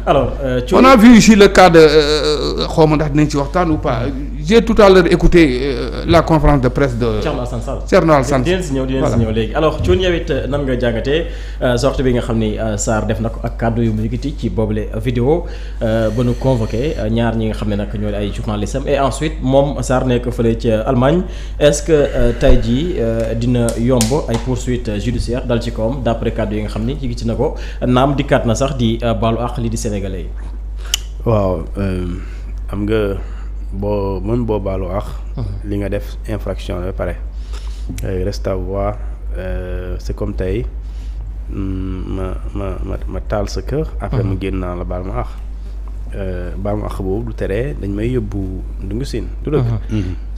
alors on a vu ici le cas de xaw ma ndax dinañ ci waxtaan ou pas j'ai tout à l'heure écouté la conférence de presse de Thierno Alassane Sall dinañ si ñëw léegi alors Thioune yow it nan nga jàngatee sortie bi nga xam ni Sarr def na ko ak kàddu yu mu yëkkati ci boobule vidéo ba nu convoqué ñaar ñi nga xam ne nag ñoo ay journalistes am et ensuite moom Sarr nekk fële ca Allemagne est-ce que tey jii dina yomb ay poursuites judiciaires dal ci kawam d'après kàddu yi nga xam ni yëkkati na ko naam dikkaat na sax di baalu àq li di sénégalais yi. waaw am nga boo baalu àq. li nga def infraction la ba pare. reste à voir c'est comme tey ma taal sa kër. après mu génn naa la baal ma àq. baal ma àq boobu du tere dañ may yóbbu Ndungu Sine. du dëgg.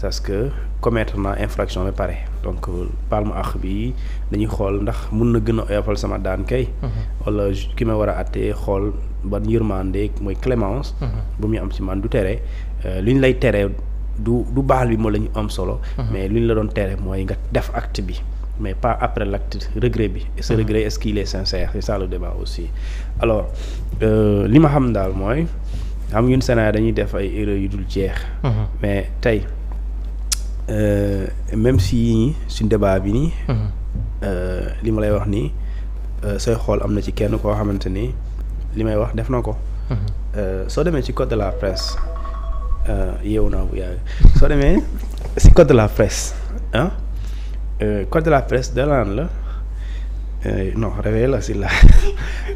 parce que commettre naa infraction ba pare donc baal ma àq bi dañuy xool ndax mun na gën a oyofal sama daan kay. wala ki ma war a àttee xool ban yërmande mooy clémence. bu muy am ci man du tere li ñu lay tere du baal bi moo la ñu am solo. mais li ñu la doon tere mooy nga def acte bi. mais pas après l'acte regret bi. et ce regret est-ce qu'il est sincère c'est ça le débat aussi. alors li ma xam daal mooy xam ngeen Sénégal dañuy def ay erreurs yu dul jeex. mais tey même si suñ débat bi nii. li ma lay wax nii sooy xool am na ci kenn koo xamante ni li may wax def na ko. soo demee ci code de la presse yeewu naa bu yàgg soo demee ci code de la presse ah. code de la presse danaan la non réveil la si la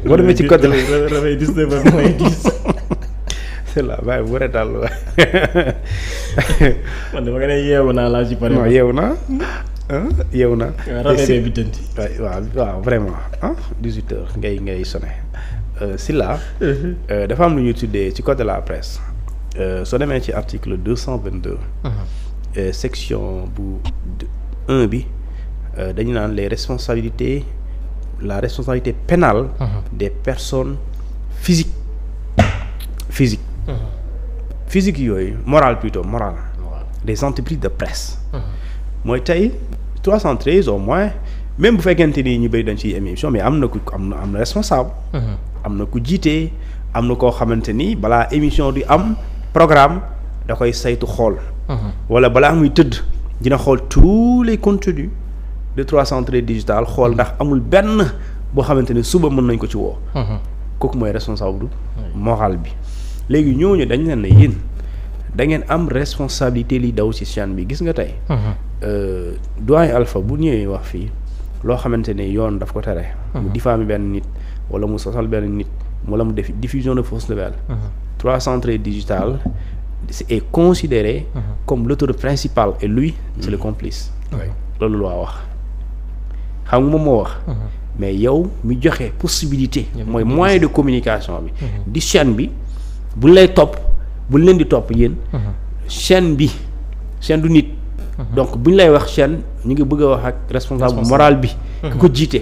boo demee ci code de la réveil 19 mooy 10 c'est là bàyyi bu retal man dama nga ne yeewu naa laa ci pare non yeewu naa yeewu naa réveil bi tënti waaw vraiment 18 heures ngay sonné si la dafa am lu ñuy tuddee ci code de la presse soo demee ci article 222 section bu 1 bi dañu naan la responsabilité pénale des personnes physiques yooyu morale des entreprises de presse mooy tey 313 au moins même bu fekkente ni ñu bëri dañ ciy émission mais am na responsable am na ku jiite am na koo xamante ni balaa émission di am programme da koy saytu xool wala balaa muy tëdd dina xool tous les contenus de 313 digital xool ndax amul benn boo xamante ne suba mën nañ ko ci woo. kooku mooy responsable moral bi. léegi ñooñu dañ leen ne yéen da ngeen am responsabilité li daw ci chaîne bi gis nga tey. doyen Alpha bu ñëwee wax fii loo xamante ne yoon daf ko tere. mu diffamer benn nit wala mu sosal benn nit wala mu def diffusion de fausses nouvelles. 313 digital. est considéré comme l'auteur principal et lui c'est le complice. loolu loo wax xam nga moom moo wax. mais yow mi joxe possibilité. mooy moyen de communication bi. di chaîne bi bu lay topp bu leen di topp yéen. chaîne du nit. donc bu ñu lay wax chaîne ñu ngi bëgg a wax ak responsable moral bi. ki ko jiite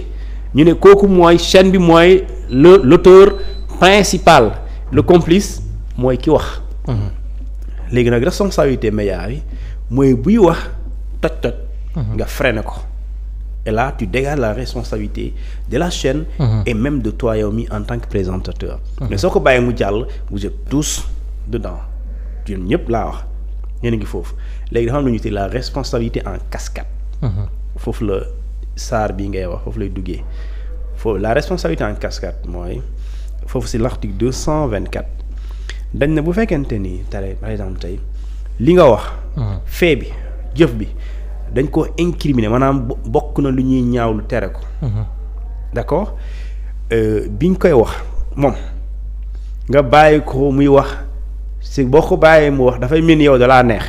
ñu ne kooku mooy chaîne bi mooy l'auteur principal le complice mooy ki wax. léegi nag responsabilité média yi mooy buy wax toj nga freiné ko et là tu dégages la responsabilité de la chaîne et même de toi yow mi en tant que présentateur mais soo ko bàyyee mu jàll vous êtes tous dedans yéen ñëpp laa wax yéen a ngi foofu léegi dafa am lu ñu tuddee la responsabilité en cascade foofu la Sarr bi ngay wax foofu lay duggee foofu la responsabilité en cascade mooy foofu si l'article 224 dañ ne bu fekkente ni par exemple tey li nga wax. fait bi jëf bi dañ ko incriminer maanaam bokk na lu ñuy ñaawlu tere ko. d'accord biñ koy wax moom nga bàyyi ko muy wax si boo ko bàyyee mu wax dafay mel ni yow da laa neex.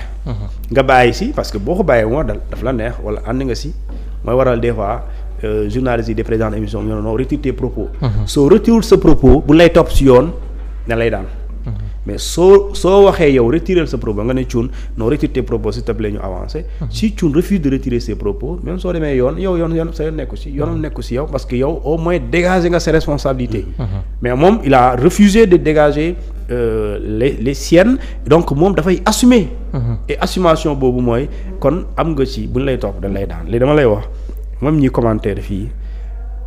nga bàyyi si parce que boo ko bàyyee mu wax daf la neex wala ànd nga si mooy waral des fois journalistes yi des présents émission ñoo non retire tes propos. soo retire sa propos bu lay topp si yoon ne lay daan. mais soo waxee yow retirer sa propos nga ne Thioune non retire tes propos s'il te plaît ñu avancer. si Thioune refuse de retirer ses propos même soo demee yoon sa yoon nekku si yoonam nekku si yow parce que yow au moins dégager nga ses responsabilités. mais moom il a refusé de dégager les siennes donc moom dafay assumer. et assumation boobu mooy kon am nga ci buñ lay topp dañ lay daan léegi dama lay wax même ñi commentaire fii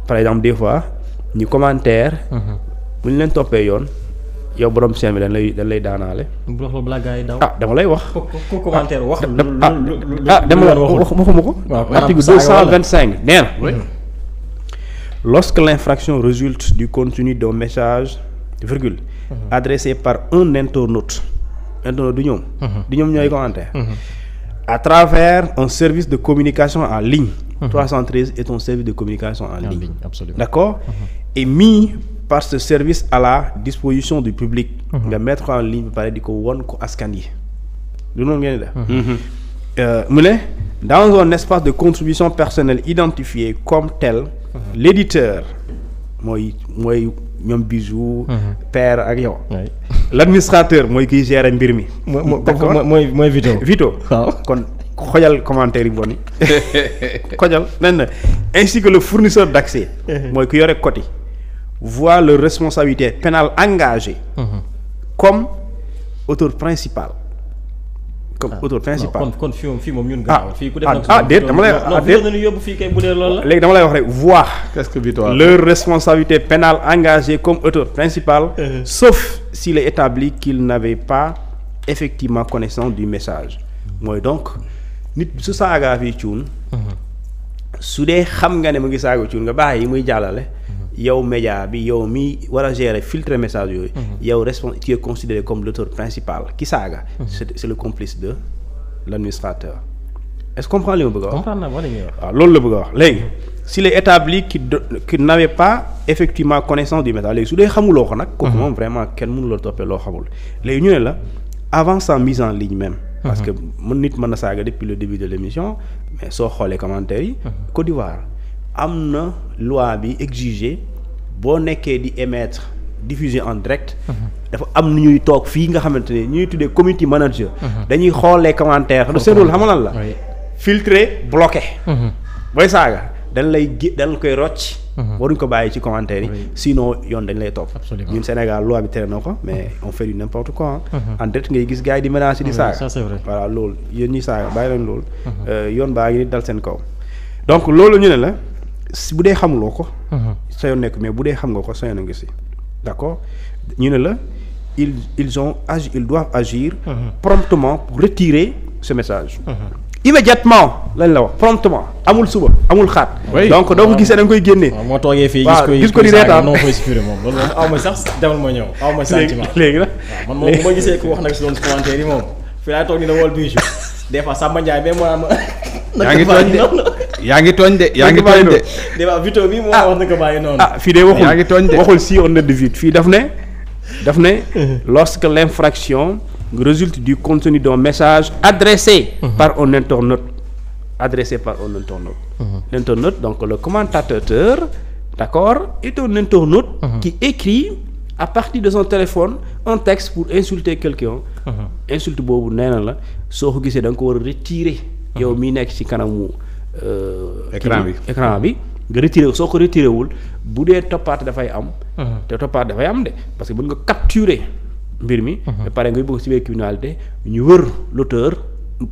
par exemple des fois ñi commentaire buñ leen toppee yoon. yow borom chaîne bi dañ lay daanaale. bu wax balaa gars yi daw. dama lay wax. ku commentaire wax. dama waxuma ko. article 225 nee na. Lorsque l'infraction résulte du contenu d'un message, virgule, adressé par un internaute du ñoom. du ñoom ñooy commentaire. à travers un service de communication en ligne. 313 est un service de communication en ligne. Absolument. D'accord. Et mis par ce service à la disposition du public. nga mettre en ligne ba pare di ko won ko askan yi. lu noonu ngeen def. mu ne dans un espace de contribution personnelle identifié comme tel. L'éditeur mooy ñoom Bijou. père ak yow. L'administrateur mooy kiy gérer mbir mi. mooy Vito. waaw kon xojal commentaire yi bon yi xojal nen na ainsi que le fournisseur d'accès. mooy ku yore code yi. voit leur responsabilité pénale engagée. comme auteur principal. kon fii moom ñun. fii ku def déet dama lay yóbbu fii kay bu dee loolu la. léegi dama lay wax rek voir. qu'est-ce que victoire leur responsabilité pénale engagée comme auteur principal. sauf s'il est établi qu'il n'avait pas effectivement connaissance du message. mooy donc nit su saagaa fii cuun. su dee xam nga ne mu ngi saaga cuun nga bàyyi yi muy jàllale. yow média bi yow mi war a gérer filtrer message yooyu. yow tu es considéré comme l'auteur principal ki saaga. c'est le complice de l'administrateur. est-ce que comprendre li ma bëgg a wax. comprendre naa wala ñuy wax. waaw loolu la bëgg a wax léegi s'il est établi qu'il n'avait pas effectivement connaissance du message léegi su dee xamuloo ko nag. kooku moom vraiment kenn mënu la toppee loo xamul. léegi ñu ne la avant sa mise en ligne même. parce que nit mën na saaga depuis le début de l'émission mais soo xoolee commentaires yi. Côte d'Ivoire. am na loi bi exiger boo nekkee di émettre diffuser en direct. dafa am nu ñuy toog fii nga xamante ne ñuy tuddee community manager. dañuy xoolee commentaire du seen rôle xam nga lan la. filtrer bloqué. booy saaga dañ koy rocc. waruñ ko bàyyi ci commentaire yi. sinon yoon dañ lay topp. ñun Sénégal loi bi tere na ko mais on fait du n'importe quoi. en direct ngay gis gars yi di menacer di saaga. ça c'est vrai. voilà loolu yéen ñuy saaga bàyyi leen loolu. yoon baa ngi dal seen kaw. donc loolu ñu ne la. bu dee xamuloo ko. sa yoon nekk mais bu dee xam nga ko sa yoon a ngi si. d'accord ñu ne la ils doivent agir. promptement pour retirer ce message. immédiatement lañ la wax promptement amul suba amul xaat. donc doo ko gisee da nga koy génnee. waaw moo toogee fii gis ko di reetaan non koy supprimer moom loolu moom aw ma sax demal ma ñëw aw ma sentiment. léegi nag man moom bu ma gisee ku wax nag si doon commentaire yi moom fii laay toog ni na wol Bijou des fois Samba Ndiaye mais moo am. yaa ngi tooñ de. débat Vito bi moo wax na ko bàyyi noonu. fii de waxul si on est de vite fii daf ne lorsque l'infraction résulte du contenu d'un message adressé par un internaute. L'internaute, donc le commentateur, d'accord, est un internaute qui écrit à partir de son téléphone un texte pour insulter quelqu'un. Insulte boobu nee na la soo ko gisee da nga ko war a retirer. yow mii nekk ci kanamu. écran bi nga retiré soo ko retiré wul bu dee toppaate dafay am. te toppaate dafay am de parce que mën nga capturer mbir mi. ba pare ngay bëgg ci biir criminalité ñu wër l'auteur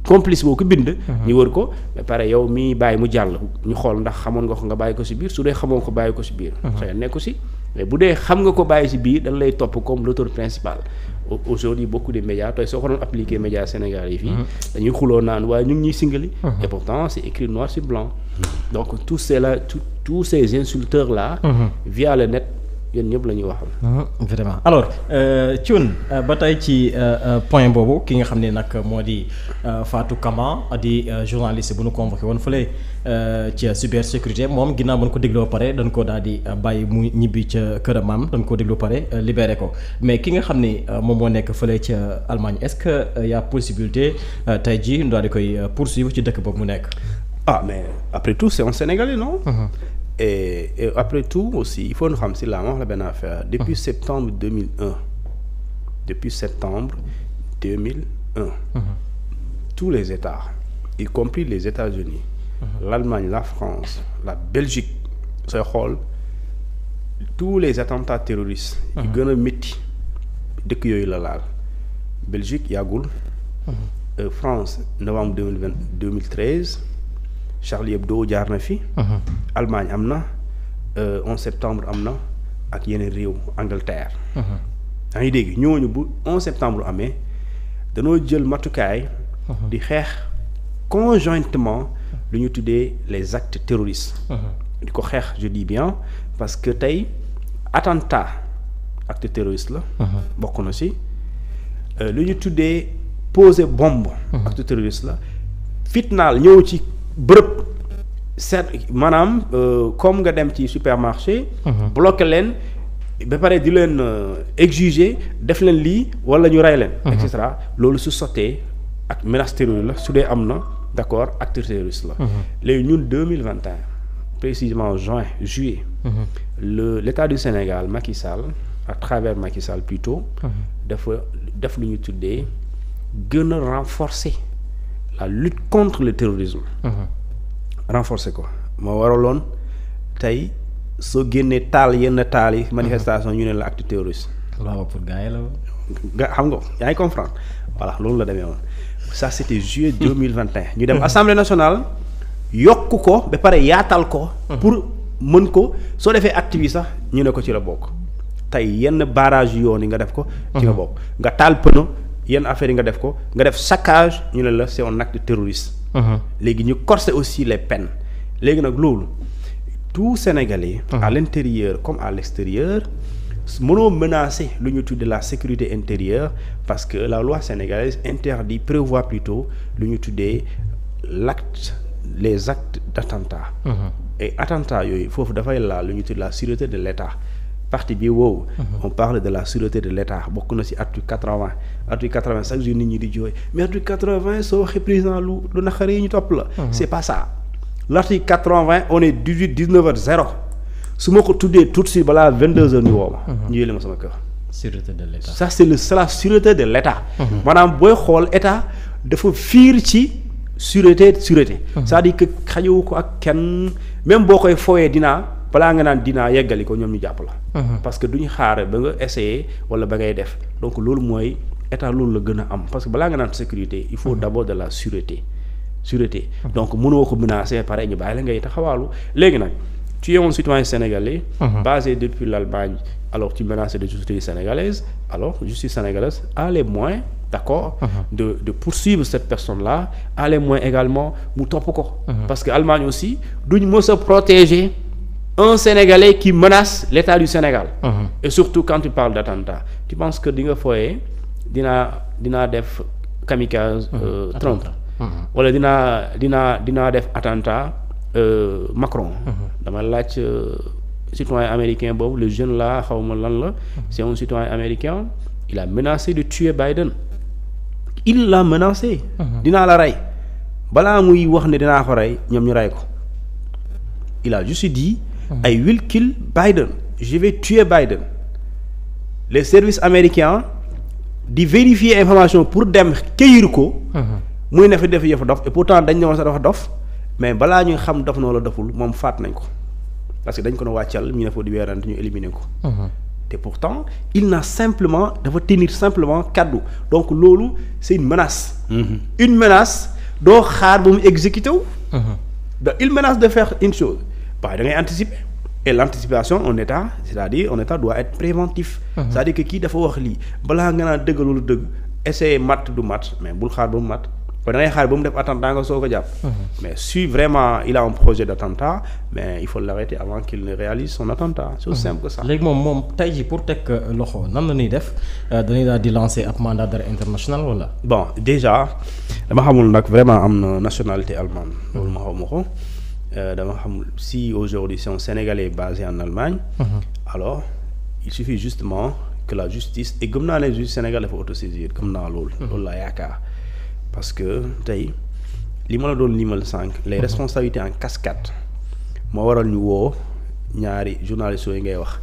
complice boo ko bind. ñu wër ko ba pare yow mii bàyyi mu jàll ñu xool ndax xamoon nga ko nga bàyyi ko ci biir su dee xamoon ko bàyyi ko ci biir. xëy nekku ci mais bu dee xam nga ko bàyyi ci biir dañ lay topp comme l'auteur principal. Aujourd'hui beaucoup de médias tey soo ko doon appliquer médias Sénégal yi fii dañuy xuloo naan waaye ñu ngi ñuy singali et pourtant c'est écrit noir sur blanc donc tous ces insulteurs là via le net yéen ñëpp la ñuy waxal vraiment alors Thioune ba tey ci point boobu ki nga xam ne nag moo di Fatou Kama di journaliste bu nu convoqué woon fële ci cybersécurité moom ginnaaw ba ñu ko dégloo pare dañ ko daal di bàyyi mu ñibbi ca këram maam dañ ko déglu pare libéré ko mais ki nga xam ne moom moo nekk fële ca Allemagne est-ce que y a possibilité tey jii ñu daal di koy poursuivre ci dëkk boobu mu nekk. Mais après tout c'est un Sénégalais non. Et après tout aussi il faut ñu xam si la ma wax la benn affaire depuis septembre 2001 tous les États y compris les États-Unis l'Allemagne la France la Belgique sooy xool tous les attentats terroristes yi gën a métti dëkk yooyu la laal Belgique yàggul France novembre 2013 Charlie Hebdo jaar na fi. Allemagne am na 11 septembre am na ak yeneen réew Angleterre. yaa ngi dégg ñooñu bu 11 septembre amee danoo jël matukaay. di xeex conjointement lu ñu tuddee les actes terroristes. di ko xeex je dis bien parce que tey attentat acte terroriste la. bokk na ci lu ñu tuddee poser bombe. acte terroriste la fitnaal ñëw ci bërëb seet maanaam comme nga dem ci supermarché. bloqué leen ba pare di leen exiger def leen lii walla ñu rey leen. et cetera loolu su sottee ak menace terroriste la su dee am na d'accord acte terroriste la. léegi ñun 2021 précisément juillet. L'État du Sénégal Macky Sall à travers Macky Sall plutôt. dafa def lu ñu tuddee gën a renforcer la lutte contre le terrorisme. renforcer ko moo waraloon tey soo génnee taal yenn taal yi manifestation ñu ne la acte terroriste. waaw pour gars yi la. nga xam nga yaa ngi comprendre voilà loolu la demee woon ça c'était juillet 2021 ñu dem assemblée nationale yokk ko ba pare yaatal ko. pour mën ko soo defee acte bi sax ñu ne ko ci la bokk tey yenn barrage yoon yi nga def ko. ci la bokk nga taal pneu yenn affaires yi nga def ko nga def saccage ñu ne la c'est un acte terroriste. léegi ñu corser aussi les peines léegi nag loolu tout Sénégalais. à l'intérieur comme à l'extérieur mënoo menacer lu ñu tuddee la sécurité intérieure parce que la loi sénégalaise prévoit plutôt lu ñu tuddee les actes d'attentat. et attentat yooyu foofu dafay laal lu ñu tuddee la sûreté de l'État partie bi woowu. on parle de la sûreté de l'État bokk na ci article 80 article 80 chaque jour nit ñi di jooy mais article 80 soo waxee président lu naqari yi ñu topp la. c'est pas ça l'article 80 on est 19h00 su ma ko tuddee tout de suite balaa 22h ñu woo ma. ñu yële ma sama kër. sûreté de l'État ça c'est la sûreté de l'État. maanaam booy xool État dafa fiir ci sûreté. c'est-à-dire que xajowu ko ak kenn même boo koy fooyee balaa nga naan dinaa yeggali ko ñoom ñu jàpp la. parce que duñu xaar ba nga essayer wala ba ngay def donc loolu mooy État loolu la gën a am parce que balaa nga naan sécurité il faut d'abord de la sûreté. donc mënoo ko menacer pare ñu bàyyi la ngay taxawaalu léegi nag tu es un citoyen sénégalais. basé depuis l'Allemagne alors tu menaces de justice sénégalaise alors justice sénégalaise a les moyens d'accord. de poursuivre cette personne-là a les moyens également mu topp ko. parce que Allemagne aussi duñ mës a protéger un Sénégalais qui menace l'État du Sénégal. et surtout quand tu parles d'attentat tu penses que di nga fooyee dinaa def kamikaze. Trump wala dinaa def attentat Macron. dama laaj citoyen américain boobu le jeune là xaw ma lan la. c'est un citoyen américain il a menacé de tuer Biden. il l'a menacé. dinaa la rey balaa muy wax ne dinaa ko rey ñoom ñu rey ko il a juste dit. I will kill Biden je vais tuer Biden les services américains di vérifier information pour dem këyir ko. muy ne fi def yëfu dof et pourtant dañ ne woon sax dafa dof mais balaa ñuy xam dof na wala doful moom faat nañ ko parce que dañ ko ne wàccal ñu ne fa di weerante ñu éliminer ko. te pourtant il n'a simplement dafa tenir simplement kaddu donc loolu c'est une menace. une menace doo xaar ba mu exécuté wu. il menace de faire une chose. waaye da ngay anticiper et l'anticipation en état c'est-à-dire en état doit être préventif. c'est-à-dire que kii dafa wax lii balaa nga naan dëgg loolu dëgg essayer mat du mat mais bul xaar ba mu mat ba da ngay xaar ba mu def attentat nga soo ko jàpp. mais si vraiment il a un projet d'attentat mais il faut l'arrêter avant qu'il ne réalise son attentat. c'est aussi simple que ça. léegi moom tey jii pour teg loxo nan la ñuy def dañuy daal di lancer ab mandat d'arrêt international wala. bon déjà dama xamul nag vraiment am na nationalité allemande. loolu ma xaw ma ko. dama xam si aujourd'hui c'est un Sénégalais basé en Allemagne. alors il suffit justement que la justice et gëm naa ne justice sénégalaise dafa autosaisir gëm naa loolu. loolu laa yaakaar parce que tey li ma la doon limal sànq. les responsabilités en cascade moo waral ñu woo ñaari journalistes yooyu ngay wax.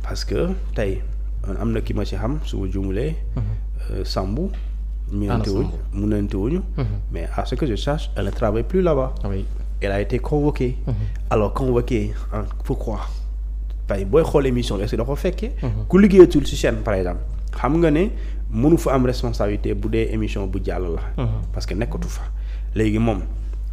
parce que tey am na ki ma ci xam su ma juumulee. Sambou. munante wuñu mais à ce que je sache elle ne travaille plus là-bas. Oui. Elle a été convoquée. Alors convoquée en pourquoi tey booy xool émission bi est-ce que da ko fekkee. ku liggéeyatul ci chaîne par exemple xam nga ne mënu fa am responsabilité bu dee émission bu jàll la. parce que nekkatu fa léegi moom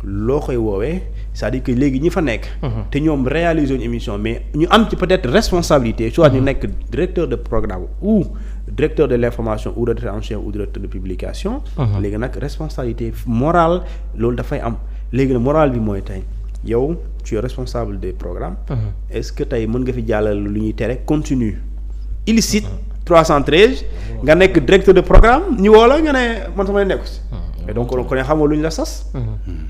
loo koy woowee c'est-à-dire que léegi ñi fa nekk. te ñoom réaliser une émission mais ñu am ci peut-être responsabilité soit ñu nekk directeur de programme ou directeur de l'information ou rédacteur en chef ou directeur de publication. léegi nag responsabilité morale loolu dafay am léegi nag morale bi mooy tey yow tu es responsable des programmes. est-ce que tey mën nga fi jàllale lu ñuy tere contenu illicite 313 nga nekk directeur de programme ñu woo la nga ne man sama nekku si. et donc kon xamoo lu ñu la sas.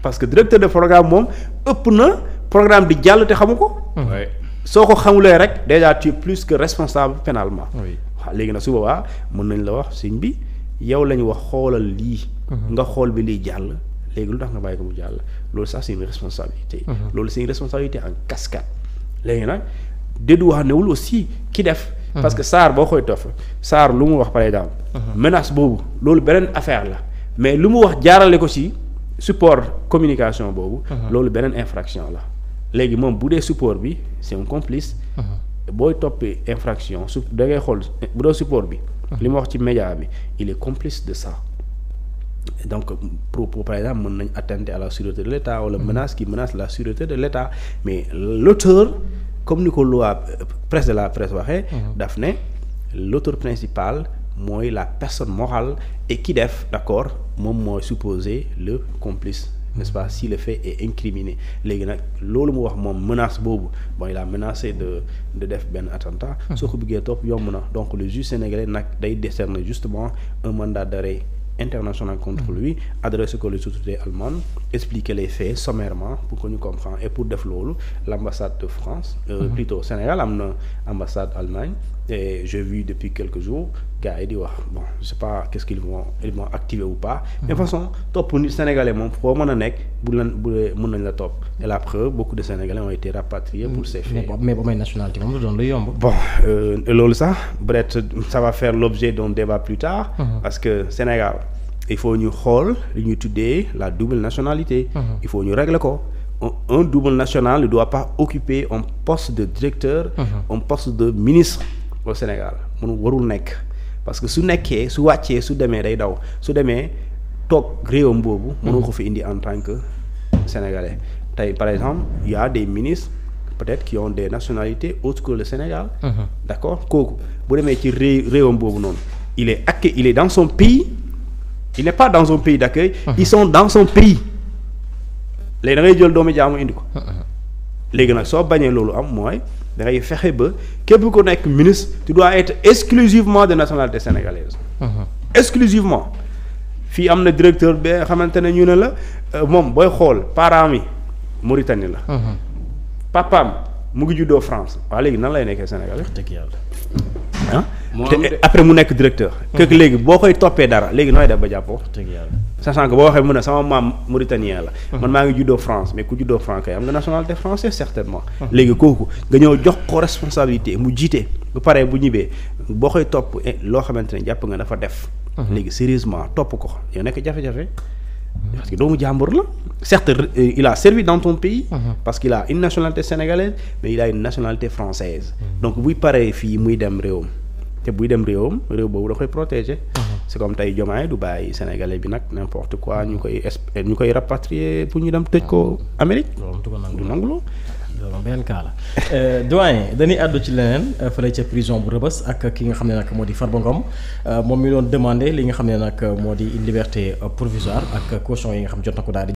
parce que directeur de programme moom ëpp na programme di jàll te xamu ko. soo ko xamulee rek déjà tu es plus que responsable pénalement. waaw léegi nag su boobaa mën nañ la wax sëñ bi yow la ñu wax xoolal lii. nga xool bi liy jàll léegi lu tax nga bàyyi ko mu jàll loolu ça c'est une responsabilité. loolu c'est une responsabilité en cascade. léegi nag dédouanewul aussi ki def. parce que Sarr boo koy topp Sarr lu mu wax par exemple. menace boobu loolu beneen affaire la. mais lu mu wax jaarale ko ci support communication boobu. loolu beneen infraction la. léegi moom bu dee support bi c'est un complice. booy toppee infraction su da ngay xool bu dee support bi. li mu wax ci média bi il est complice de ça. donc propos par exemple mën nañ atteinte à la sûreté de l'État wala menace qui menace la sûreté de l'État mais l'auteur comme ni ko loi presse de la presse waxee. daf ne l'auteur principal. mooy la personne morale et qui def d'accord moom mooy supposé le complice n'est-ce pas si le fait est incriminé léegi nag loolu mu wax moom menace boobu mooy la menacé de def benn attentat soo ko bëggee topp yomb na donc le juge sénégalais nag day décerner justement un mandat d'arrêt international contre lui adressé ko les autorités allemandes expliquer les faits sommairement pour que ñu comprendre et pour def loolu l'ambassade de France plutôt Sénégal am na ambassade Allemagne et j'ai vu depuis quelques jours gars yi di wax bon je sais pas qu'est-ce qu'ils vont activer ou pas mais de toute façon topp nit sénégalais moom foo mën a nekk bu mën nañ la topp et la preuve beaucoup de sénégalais ont été rapatriés pour ces faits mais ba may nationalité moom la doon lu yomb bon loolu sax peut-être ça va faire l'objet d'un débat plus tard parce que Sénégal il faut ñu xool li ñuy tuddee la double nationalité il faut ñu régler ko un double national ne doit pas occuper un poste de directeur un poste de ministre au Sénégal mënu warul nekk parce que su nekkee su wàccee su demee day daw su demee toog réewam boobu mënu ko fi indi en tant que sénégalais tey par exemple il y a des ministres peut-être qui ont des nationalités autres que le Sénégal d'accord kooku bu demee ci réewam boobu noonu il est dans son pays il n'est pas dans son pays d'accueil ils sont dans son pays léegi da ngay jël doomu jaamu indi ko léegi nag soo bañee loolu am mooy da ngay fexe ba képp ku nekk ministre tu dois être exclusivement de nationalité sénégalaise exclusivement fii am na directeur bi nga xamante ne ñu ne la moom booy xool parents mi Mauritanie la papaam mu ngi juddoo France waaw léegi nan lay nekkee sénégalais dëgg yàlla ah te après mu nekk directeur kooku léegi boo koy toppee dara léegi nooy def ba jàppoo dëgg yàlla sachant que boo waxee mu ne sama maam mauritanien la man maa ngi juddoo France mais ku juddoo France kay am nga nationalité française certainement léegi kooku nga ñëw jox ko responsabilité mu jiite bu paree bu ñibbee boo koy topp loo xamante ne jàpp nga dafa def léegi sérieusement topp ko yow nekk jafe-jafe parce que doomu jàmbur la certes il a servi dans ton pays parce qu'il a une nationalité sénégalaise mais il a une nationalité française donc buy paree fii muy dem réewam te buy dem réewam réew boobu da koy protéger c'est comme tey Diomaye du bàyyi sénégalais bi nag n'importe quoi ñu koy rapatrier pour ñu dem tëj ko Amérique du nangu loolu beneen cas la doyen dañuy àddu ci leneen fële ca prison bu Rebeuss ak ki nga xam ne nag moo di Farba Ngom moom mi doon demandé li nga xam ne nag moo di une liberté provisoire ak caution yi nga xam jot na ko daal di